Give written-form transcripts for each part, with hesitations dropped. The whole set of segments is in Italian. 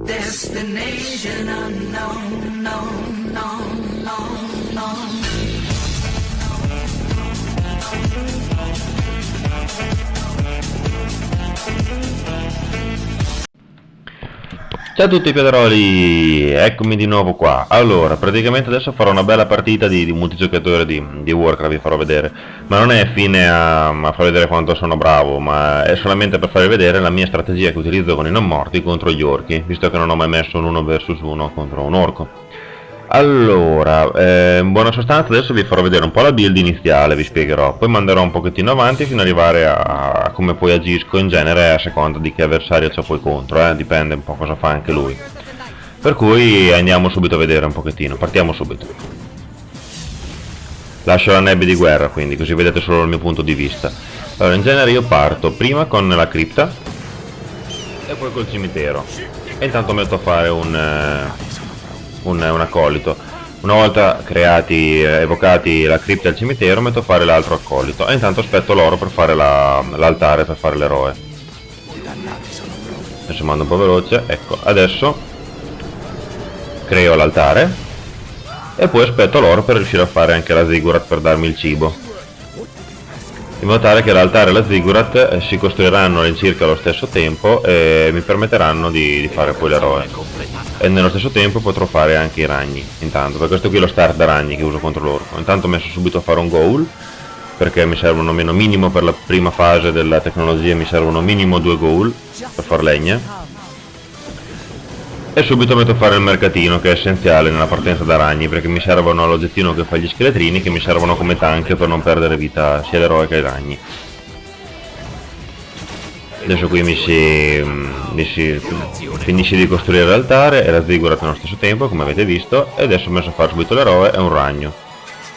destination unknown, known, known, known, known. Ciao a tutti Piedroli, eccomi di nuovo qua. Allora, praticamente adesso farò una bella partita di multigiocatore di Warcraft, vi farò vedere. Ma non è fine a far vedere quanto sono bravo, ma è solamente per farvi vedere la mia strategia che utilizzo con i non morti contro gli orchi, visto che non ho mai messo un 1 vs 1 contro un orco. Allora, in buona sostanza adesso vi farò vedere un po' la build iniziale, vi spiegherò, poi manderò un pochettino avanti fino ad arrivare a come poi agisco in genere a seconda di che avversario c'ho poi contro, dipende un po' cosa fa anche lui. Per cui andiamo subito a vedere un pochettino, partiamo subito. Lascio la nebbia di guerra quindi, così vedete solo il mio punto di vista. Allora, in genere io parto prima con la cripta e poi col cimitero e intanto metto a fare un accolito. Una volta creati, evocati la cripta e il cimitero, metto a fare l'altro accolito e intanto aspetto l'oro per fare l'altare per fare l'eroe. Adesso mando un po' veloce, ecco, adesso creo l'altare e poi aspetto l'oro per riuscire a fare anche la ziggurat per darmi il cibo, in modo tale che l'altare e la ziggurat si costruiranno all'incirca allo stesso tempo e mi permetteranno di fare poi l'eroe. E nello stesso tempo potrò fare anche i ragni, intanto, perché questo qui è lo start da ragni che uso contro l'orco. Intanto ho messo subito a fare un goal, perché mi servono meno minimo per la prima fase della tecnologia, mi servono minimo 2 goal per far legna. E subito metto a fare il mercatino, che è essenziale nella partenza da ragni, perché mi servono l'oggettino che fa gli scheletrini, che mi servono come tank per non perdere vita sia l'eroe che ai ragni. Adesso qui mi si finisce di costruire l'altare e la ziggurat nello stesso tempo, come avete visto, e adesso ho messo a fare subito l'eroe e un ragno.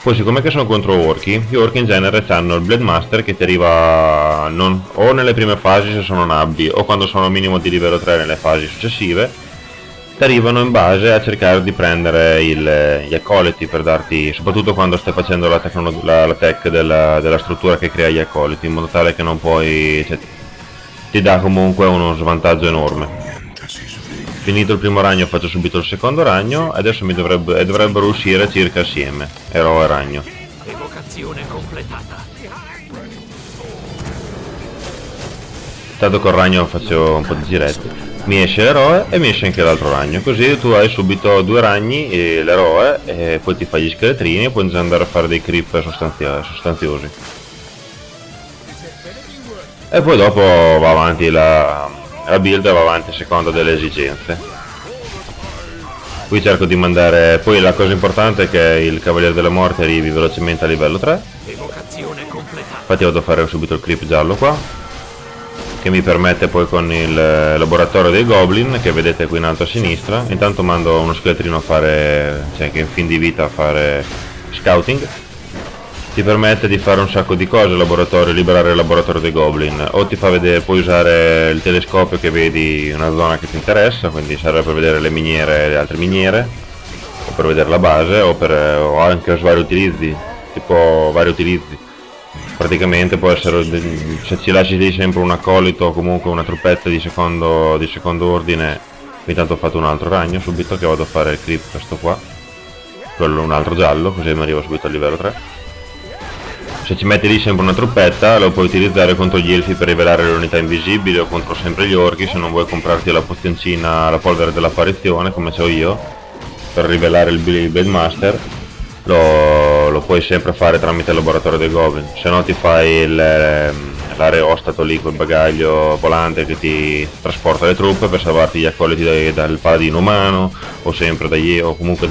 Poi siccome che sono contro orchi, gli orchi in genere hanno il Blade Master che ti arriva o nelle prime fasi se sono nabbi, o quando sono minimo di livello 3 nelle fasi successive, ti arrivano in base a cercare di prendere gli accoliti per darti, soprattutto quando stai facendo la tech della struttura che crea gli accoliti, in modo tale che non puoi... Cioè, ti dà comunque uno svantaggio enorme. Finito il primo ragno faccio subito il secondo ragno e adesso dovrebbero uscire circa assieme, eroe e ragno. Evocazione completata. Tanto col ragno faccio un po' di giretti. Mi esce l'eroe e mi esce anche l'altro ragno, così tu hai subito 2 ragni e l'eroe e poi ti fai gli scheletrini e puoi già andare a fare dei creep sostanziosi. E poi dopo va avanti la build, va avanti a seconda delle esigenze. Qui cerco di mandare, poi la cosa importante è che il Cavaliere della Morte arrivi velocemente a livello 3. Evocazione completata. Infatti vado a fare subito il creep giallo qua, che mi permette poi con il laboratorio dei Goblin, che vedete qui in alto a sinistra. Intanto mando uno scheletrino a fare, cioè che è in fin di vita a fare scouting. Ti permette di fare un sacco di cose il laboratorio, liberare il laboratorio dei Goblin, o ti fa vedere, puoi usare il telescopio che vedi una zona che ti interessa, quindi serve per vedere le miniere e le altre miniere, o per vedere la base, o anche vari utilizzi, tipo vari utilizzi. Praticamente può essere, se ci lasci lì sempre un accolito o comunque una truppetta di secondo ordine. Intanto ho fatto un altro ragno subito, che vado a fare il creep, questo qua, quello un altro giallo, così mi arrivo subito al livello 3. Se ci metti lì sempre una truppetta lo puoi utilizzare contro gli elfi per rivelare le unità invisibili, o contro sempre gli orchi se non vuoi comprarti la pozioncina, la polvere dell'apparizione come c'ho io, per rivelare il Blade Master. Lo puoi sempre fare tramite il laboratorio dei Goblin, se no ti fai l'aerostato lì, quel bagaglio volante che ti trasporta le truppe per salvarti gli accoliti dal paladino umano, o sempre o comunque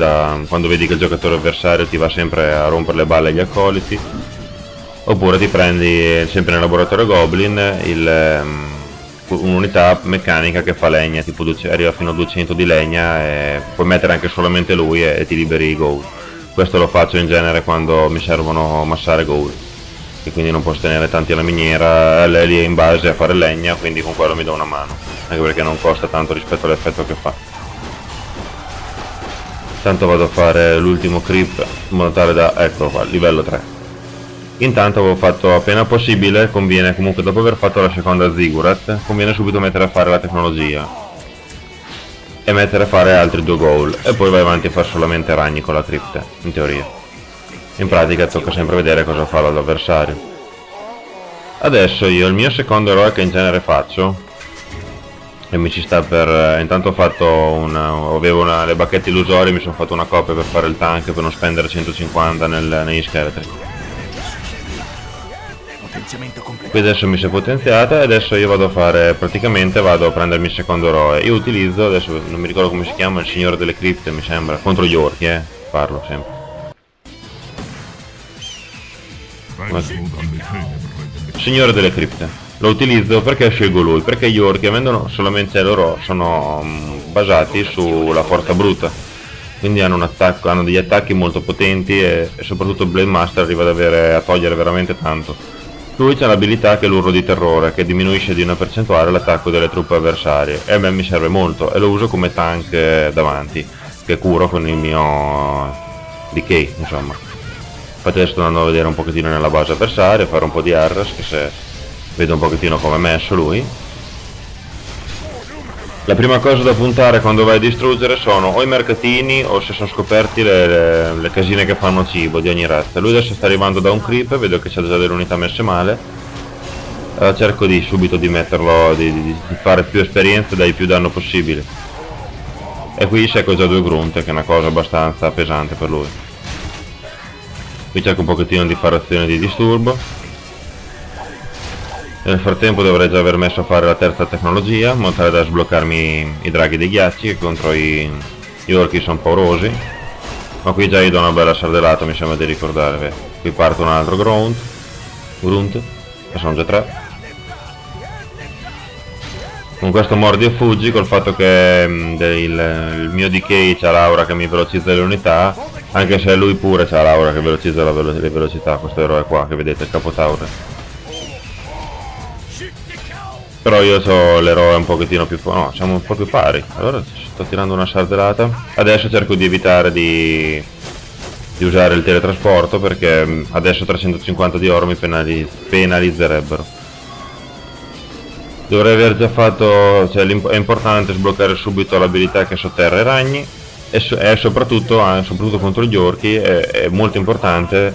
quando vedi che il giocatore avversario ti va sempre a rompere le balle agli accoliti. Oppure ti prendi sempre nel laboratorio Goblin un'unità meccanica che fa legna, tipo arriva fino a 200 di legna, e puoi mettere anche solamente lui e ti liberi i gold. Questo lo faccio in genere quando mi servono massare gold, e quindi non posso tenere tanti alla miniera, lei lì è in base a fare legna, quindi con quello mi do una mano, anche perché non costa tanto rispetto all'effetto che fa. Tanto vado a fare l'ultimo creep in modo tale da, eccolo qua, livello 3. Intanto avevo fatto appena possibile, conviene comunque dopo aver fatto la seconda ziggurat, conviene subito mettere a fare la tecnologia. e mettere a fare altri 2 goal e poi vai avanti a fare solamente ragni con la cripta, in teoria. In pratica tocca sempre vedere cosa fa l'avversario. Adesso io il mio secondo eroe che in genere faccio, e mi ci sta per... intanto ho fatto avevo le bacchette illusorie, mi sono fatto una copia per fare il tank per non spendere 150 negli scheletri. Potenziamento completato. Qui adesso mi si è potenziata e adesso io vado a fare, praticamente vado a prendermi il secondo eroe. Io utilizzo, adesso non mi ricordo come si chiama, il signore delle cripte mi sembra, contro gli orchi, parlo sempre. Signore delle cripte, lo utilizzo perché scelgo lui, perché gli orchi, avendo solamente loro, sono basati sulla forza bruta, quindi hanno degli attacchi molto potenti e soprattutto Blade Master arriva a togliere veramente tanto. Lui ha l'abilità che è l'urlo di terrore, che diminuisce di una percentuale l'attacco delle truppe avversarie e a me mi serve molto e lo uso come tank davanti, che curo con il mio decay, insomma. Infatti adesso sto andando a vedere un pochettino nella base avversaria, fare un po' di arras, che se vedo un pochettino come è messo lui. La prima cosa da puntare quando vai a distruggere sono o i mercatini o se sono scoperti le casine che fanno cibo di ogni razza. Lui adesso sta arrivando da un creep, vedo che c'ha già delle unità messe male. Allora cerco subito di metterlo, di fare più esperienza e dai più danno possibile. E qui secco già 2 grunt, che è una cosa abbastanza pesante per lui. Qui cerco un pochettino di fare azioni di disturbo. Nel frattempo dovrei già aver messo a fare la terza tecnologia, in modo tale da sbloccarmi i draghi dei ghiacci, che contro gli orchi sono paurosi. Ma qui già gli do una bella sardellata, mi sembra di ricordare. Beh. Qui parte un altro grunt, e sono già 3. Con questo mordi e fuggi, col fatto che il mio decay c'ha l'aura che mi velocizza le unità, anche se lui pure c'ha l'aura che velocizza le velocità, questo eroe qua che vedete, il capotauro. Però io ho l'eroe un pochettino più... no, siamo un po' più pari. Allora sto tirando una sardellata. Adesso cerco di evitare di usare il teletrasporto, perché adesso 350 di oro mi penalizzerebbero. Dovrei aver già fatto... cioè è importante sbloccare subito l'abilità che sotterra i ragni e soprattutto contro gli orchi è molto importante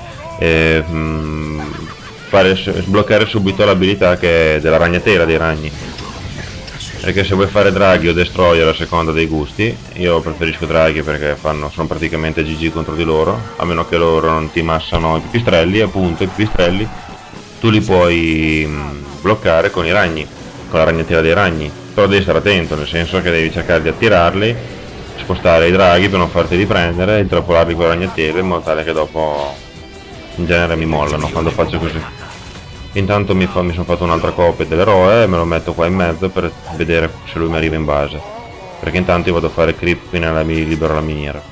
sbloccare subito l'abilità che è della ragnatela dei ragni, perché se vuoi fare draghi o destroyer a seconda dei gusti, io preferisco draghi perché sono praticamente GG contro di loro, a meno che loro non ti massano i pipistrelli. Appunto i pipistrelli tu li puoi bloccare con i ragni, con la ragnatela dei ragni, però devi stare attento, nel senso che devi cercare di attirarli, spostare i draghi per non farti riprendere, intrappolarli con la ragnatela in modo tale che dopo in genere mi mollano quando faccio così. Intanto mi sono fatto un'altra copia dell'eroe e me lo metto qua in mezzo per vedere se lui mi arriva in base, perché intanto io vado a fare creep qui mi libero la miniera.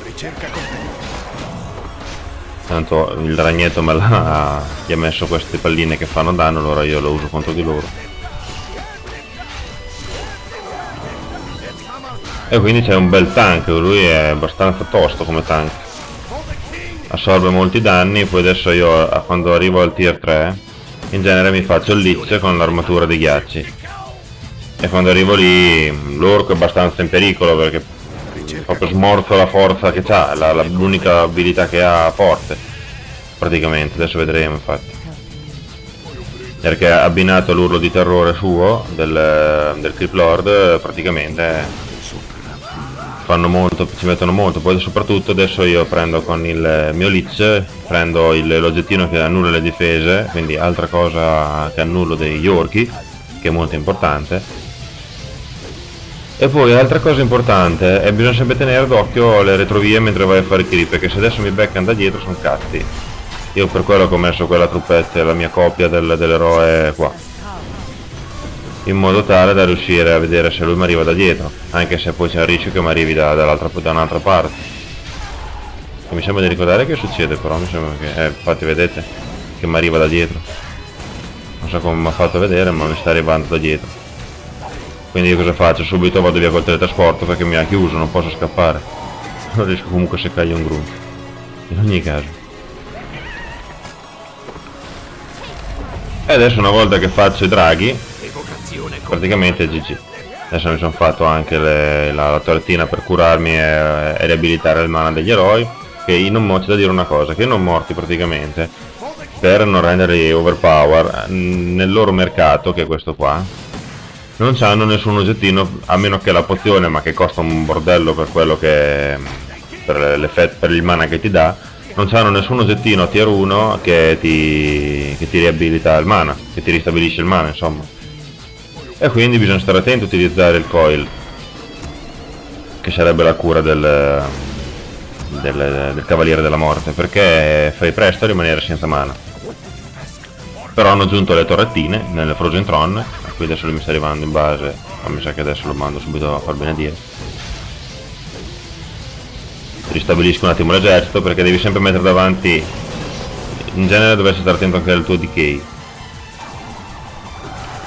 Ricerca completa. Tanto il ragnetto gli ha messo queste palline che fanno danno, allora io lo uso contro di loro. E quindi c'è un bel tank, lui è abbastanza tosto come tank. Assorbe molti danni, poi adesso io quando arrivo al tier 3 in genere mi faccio il Lich con l'armatura dei ghiacci e quando arrivo lì l'orco è abbastanza in pericolo perché proprio smorzo la forza che ha, l'unica abilità che ha forte praticamente. Adesso vedremo infatti, perché abbinato all'urlo di terrore suo del Creep Lord praticamente ci mettono molto. Poi soprattutto adesso io prendo con il mio Lich, prendo l'oggettino che annulla le difese, quindi altra cosa che annullo degli orchi, che è molto importante. E poi altra cosa importante è bisogna sempre tenere d'occhio le retrovie mentre vai a fare i creep, perché se adesso mi beccano da dietro sono cazzi. Io per quello che ho messo quella truppetta, la mia copia dell'eroe qua, in modo tale da riuscire a vedere se lui mi arriva da dietro, anche se poi c'è il rischio che mi arrivi da un'altra parte. E mi sembra di ricordare che succede, però mi sembra che infatti vedete che mi arriva da dietro, non so come mi ha fatto vedere ma mi sta arrivando da dietro. Quindi io cosa faccio? Subito vado via col teletrasporto perché mi ha chiuso, non posso scappare, non riesco comunque a seccargli un grunt in ogni caso. E adesso una volta che faccio i draghi praticamente GG. Adesso mi sono fatto anche la torrettina per curarmi e riabilitare il mana degli eroi, che c'è da dire una cosa, che i non morti praticamente, per non renderli overpower, nel loro mercato, che è questo qua, non hanno nessun oggettino, a meno che la pozione, ma che costa un bordello per quello che per il mana che ti dà, non hanno nessun oggettino tier 1 che ti riabilita il mana, che ti ristabilisce il mana, insomma. E quindi bisogna stare attenti a utilizzare il coil, che sarebbe la cura del Cavaliere della Morte, perché fai presto a rimanere senza mana. Però hanno aggiunto le torrettine nel Frozen Throne, qui adesso mi sta arrivando in base, ma mi sa che adesso lo mando subito a far benedire. Ristabilisco un attimo l'esercito, perché devi sempre mettere davanti, in genere dovresti stare attento anche al tuo decay.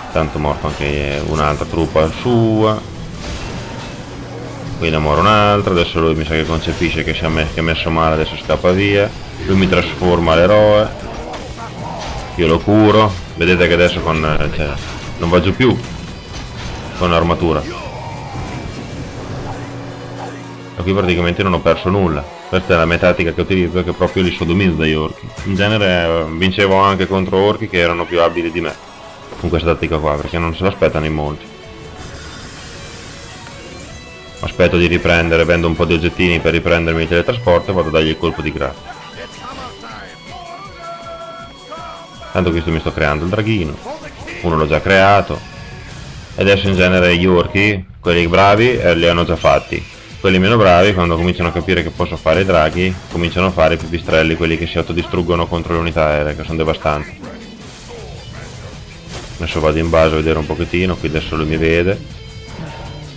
Tanto morto anche un'altra truppa sua, qui ne muore un'altra, adesso lui mi sa che concepisce che è messo male, adesso scappa via, lui mi trasforma l'eroe, io lo curo, vedete che adesso cioè, non va giù più con l'armatura, e qui praticamente non ho perso nulla. Questa è la mia tattica che utilizzo, che proprio li sodomizzo dagli orchi. In genere vincevo anche contro orchi che erano più abili di me con questa tattica qua, perché non se l'aspettano in molti. Aspetto di riprendere, vendo un po' di oggettini per riprendermi il teletrasporto e vado a dargli il colpo di grazia. Tanto questo mi sto creando il draghino, uno l'ho già creato, e adesso in genere gli orchi, quelli bravi, li hanno già fatti. Quelli meno bravi, quando cominciano a capire che posso fare i draghi, cominciano a fare i pipistrelli, quelli che si autodistruggono contro le unità aeree, che sono devastanti. Adesso vado in base a vedere un pochettino, qui adesso lui mi vede,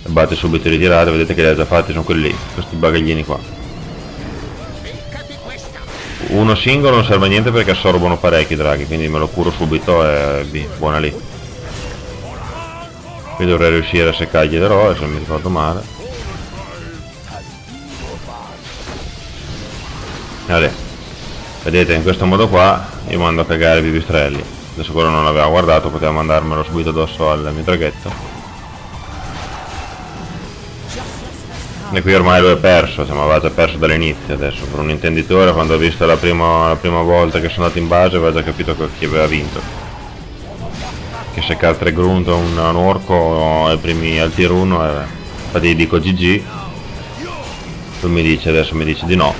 batte subito ritirato, vedete che li ha già fatti, sono quelli lì, questi bagaglini qua. Uno singolo non serve a niente perché assorbono parecchi draghi, quindi me lo curo subito e buona lì. Qui dovrei riuscire a seccargli l'eroe, se non mi ricordo male. Allora, vedete, in questo modo qua io mando a cagare i pipistrelli. Adesso quello non l'aveva guardato, poteva mandarmelo subito addosso al mio draghetto. E qui ormai lo è perso, cioè, ma aveva già perso dall'inizio. Adesso per un intenditore, quando ho visto la prima volta che sono andato in base, aveva già capito chi aveva vinto. Che seccare 3 grunt un orco ai primi al tier 1, infatti gli dico GG. Lui adesso mi dice di no,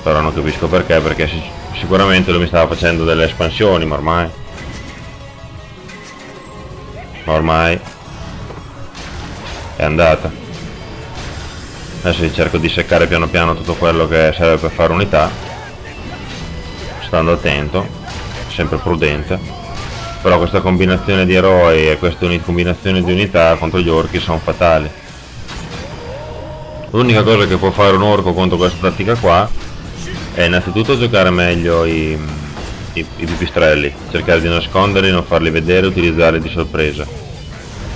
però non capisco perché sicuramente lui mi stava facendo delle espansioni, ma ormai è andata. Adesso cerco di seccare piano piano tutto quello che serve per fare unità, stando attento, sempre prudente. Però questa combinazione di eroi e questa combinazione di unità contro gli orchi sono fatali. L'unica cosa che può fare un orco contro questa tattica qua è innanzitutto giocare meglio i pipistrelli, cercare di nasconderli, non farli vedere, utilizzarli di sorpresa.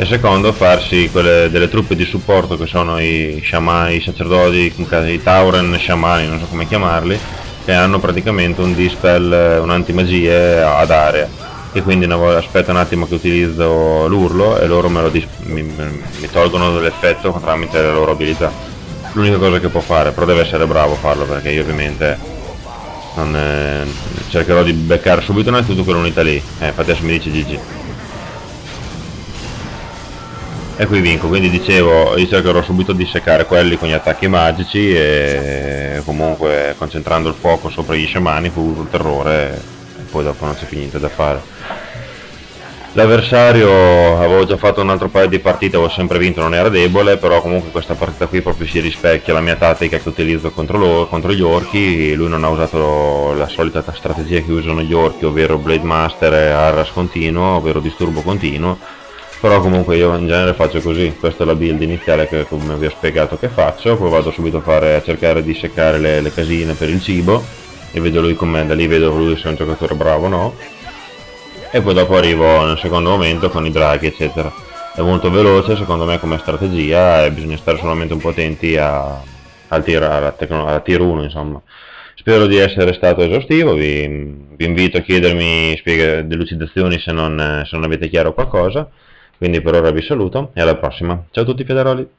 E secondo, farsi delle truppe di supporto che sono i sciamani, i sacerdoti, i tauren sciamani, non so come chiamarli, che hanno praticamente un dispel, un'antimagie ad area, e quindi aspetta un attimo che utilizzo l'urlo e loro mi tolgono l'effetto tramite le loro abilità. L'unica cosa che può fare, però deve essere bravo a farlo, perché io ovviamente cercherò di beccare subito innanzitutto quell'unità lì, infatti adesso mi dice GG. E qui vinco, quindi dicevo, io cercherò subito di seccare quelli con gli attacchi magici e comunque concentrando il fuoco sopra gli sciamani, poi uso il terrore e poi dopo non c'è più niente da fare. L'avversario, avevo già fatto un altro paio di partite, avevo sempre vinto, non era debole, però comunque questa partita qui proprio si rispecchia la mia tattica che utilizzo contro gli orchi. Lui non ha usato la solita strategia che usano gli orchi, ovvero Blade Master e Arras continuo, ovvero disturbo continuo. Però comunque io in genere faccio così, questa è la build iniziale che come vi ho spiegato che faccio, poi vado subito a cercare di seccare le casine per il cibo e vedo lui com'è, da lì vedo lui se è un giocatore bravo o no, e poi dopo arrivo nel secondo momento con i draghi eccetera. È molto veloce secondo me come strategia e bisogna stare solamente un po' attenti alla tier 1 insomma. Spero di essere stato esaustivo, vi invito a chiedermi delucidazioni se non avete chiaro qualcosa. Quindi per ora vi saluto e alla prossima. Ciao a tutti federoli!